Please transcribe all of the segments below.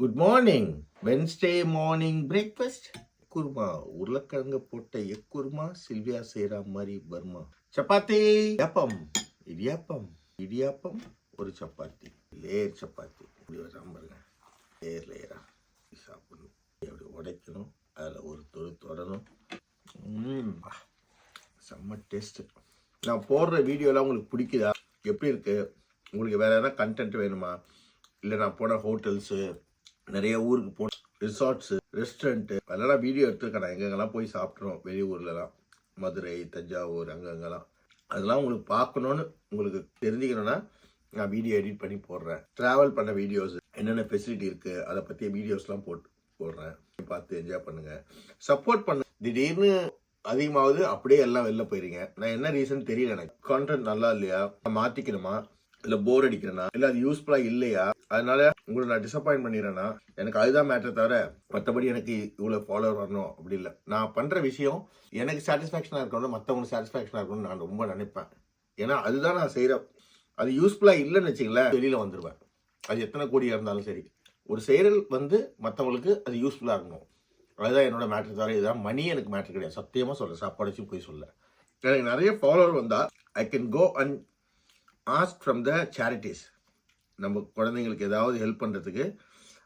Good morning. Wednesday morning breakfast kurma, உருளைக்கிழங்கு போட்ட egg kurma, Sylvia செய்கிற மாதிரி பர்மா. சப்பாத்தி, இடியாப்பம், இடியாப்பம், இடியாப்பம், ஒரு சப்பாத்தி, லேயர் சப்பாத்தி. இப்படி வராம பாருங்க, லேயர் லேயரா சாப்பிடணும். அப்படி உடைக்கணும், அதில் ஒரு தொடணும். செம்ம டேஸ்ட்டு. நான் போடுற வீடியோலாம் உங்களுக்கு பிடிக்குதா? எப்படி இருக்கு? உங்களுக்கு வேற எதனா கண்டென்ட் வேணுமா? இல்லை நான் போன ஹோட்டல்ஸு, நிறைய ஊருக்கு போன ரிசார்ட்ஸு, ரெஸ்டாரண்ட்டு அதெல்லாம் வீடியோ எடுத்துருக்கேன். நான் எங்கெங்கெல்லாம் போய் சாப்பிட்றோம் வெளியூர்லலாம், மதுரை, தஞ்சாவூர், அங்கங்கெல்லாம். அதெல்லாம் உங்களுக்கு பார்க்கணுன்னு, உங்களுக்கு தெரிஞ்சுக்கணுன்னா நான் வீடியோ எடிட் பண்ணி போடுறேன். ட்ராவல் பண்ண வீடியோஸ், என்னென்ன ஃபெசிலிட்டி இருக்குது அதை பற்றிய வீடியோஸ்லாம் போடுறேன். பார்த்து என்ஜாய் பண்ணுங்கள், சப்போர்ட் பண்ண. திடீர்னு அதிகமாகுது, அப்படியே எல்லாம் வெளில போயிருங்க. நான் என்ன ரீசன் தெரியல. எனக்கு கான்டென்ட் நல்லா இல்லையா, மாற்றிக்கணுமா, இல்லை போர் அடிக்கிறேன்னா, இல்லை அது யூஸ்ஃபுல்லாக இல்லையா, அதனால உங்களை நான் டிசப்பாயின்ட் பண்ணிடுறேன்னா, எனக்கு அதுதான் மேட்டர் தவிர மற்றபடி எனக்கு இவ்வளோ ஃபாலோவர் வரணும் அப்படி இல்லை. நான் பண்ணுற விஷயம் எனக்கு சாட்டிஸ்ஃபேக்ஷனாக இருக்கணும், மற்றவங்களுக்கு சாட்டிஸ்ஃபேக்ஷனாக இருக்கணும்னு நான் ரொம்ப நினைப்பேன். ஏன்னா அதுதான் நான் செய்கிறேன். அது யூஸ்ஃபுல்லாக இல்லைன்னு வச்சுங்களேன், வெளியில் வந்துடுவேன். அது எத்தனை கோடியாக இருந்தாலும் சரி. ஒரு செயல் மற்றவங்களுக்கு அது யூஸ்ஃபுல்லாக இருக்கணும். அதுதான் என்னோட மேட்ரு தவிர இதுதான் மணி எனக்கு மேட்ரு கிடையாது. சத்தியமாக சொல்கிறேன், சாப்பாடு வச்சு போய் சொல்ல. எனக்கு நிறைய ஃபாலோவர் வந்தால் I can go and ask from the charities. நம்ம குழந்தைங்களுக்கு ஏதாவது ஹெல்ப் பண்ணுறதுக்கு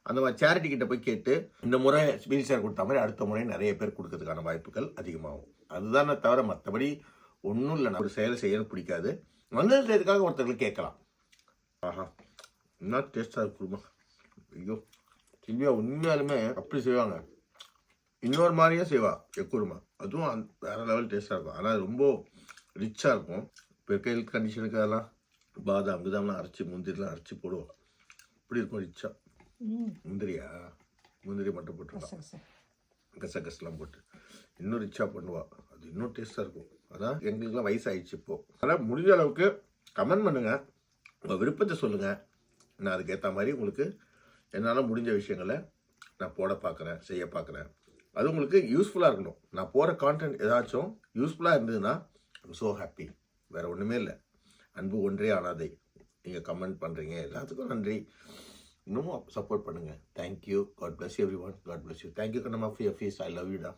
அந்த மாதிரி சேரிட்டி கிட்ட போய் கேட்டு, இந்த முறை வீல் சேர் கொடுத்த மாதிரி அடுத்த முறை நிறைய பேர் கொடுக்கறதுக்கான வாய்ப்புகள் அதிகமாகும். அதுதான் தவிர மற்றபடி ஒன்றும் இல்லை. நான் ஒரு செயலை செய்யணும் பிடிக்காது. வந்து செய்யறதுக்காக ஒருத்தர்களுக்கு கேட்கலாம். ஆஹா, என்ன டேஸ்டாக இருக்குமா! ஐயோ, சில்வியா உண்மையாலுமே அப்படி செய்வாங்க. இன்னொரு மாதிரியே செய்வா எக்குருமா. அதுவும் வேற லெவல் டேஸ்டாக இருக்கும். ஆனால் ரொம்ப ரிச்சாக இருக்கும். இப்போ இருக்க ஹெல்த் கண்டிஷனுக்கு அதெல்லாம் பாதாம் கிதாம்லாம் அரைச்சி, முந்திரிலாம் அரைச்சி போடுவோம். இப்படி இருக்கும் ரிச்சா. முந்திரி மட்டும் போட்டுருவான், கசகசெலாம் போட்டு இன்னும் ரிச்சாக பண்ணுவாள். அது இன்னும் டேஸ்ட்டாக இருக்கும். அதான் எங்களுக்குலாம் வயசாகிடுச்சு இப்போது. அதனால் முடிஞ்ச அளவுக்கு கமெண்ட் பண்ணுங்கள், உங்கள் விருப்பத்தை சொல்லுங்கள். நான் அதுக்கேற்ற மாதிரி உங்களுக்கு என்னால் முடிஞ்ச விஷயங்களை நான் போட பார்க்குறேன், செய்ய பார்க்குறேன். அது உங்களுக்கு யூஸ்ஃபுல்லாக இருக்கணும். நான் போகிற கான்டென்ட் ஏதாச்சும் யூஸ்ஃபுல்லாக இருந்ததுன்னா ஐம் ஸோ ஹாப்பி. வேறு ஒன்றுமே இல்லை. அன்பு ஒன்றே ஆனாதை. நீங்கள் கமெண்ட் பண்ணுறீங்க, எல்லாத்துக்கும் நன்றி. இன்னும் சப்போர்ட் பண்ணுங்கள். Thank you. God bless everyone. God bless you. Thank you Kannamma for your fees. I love you டா.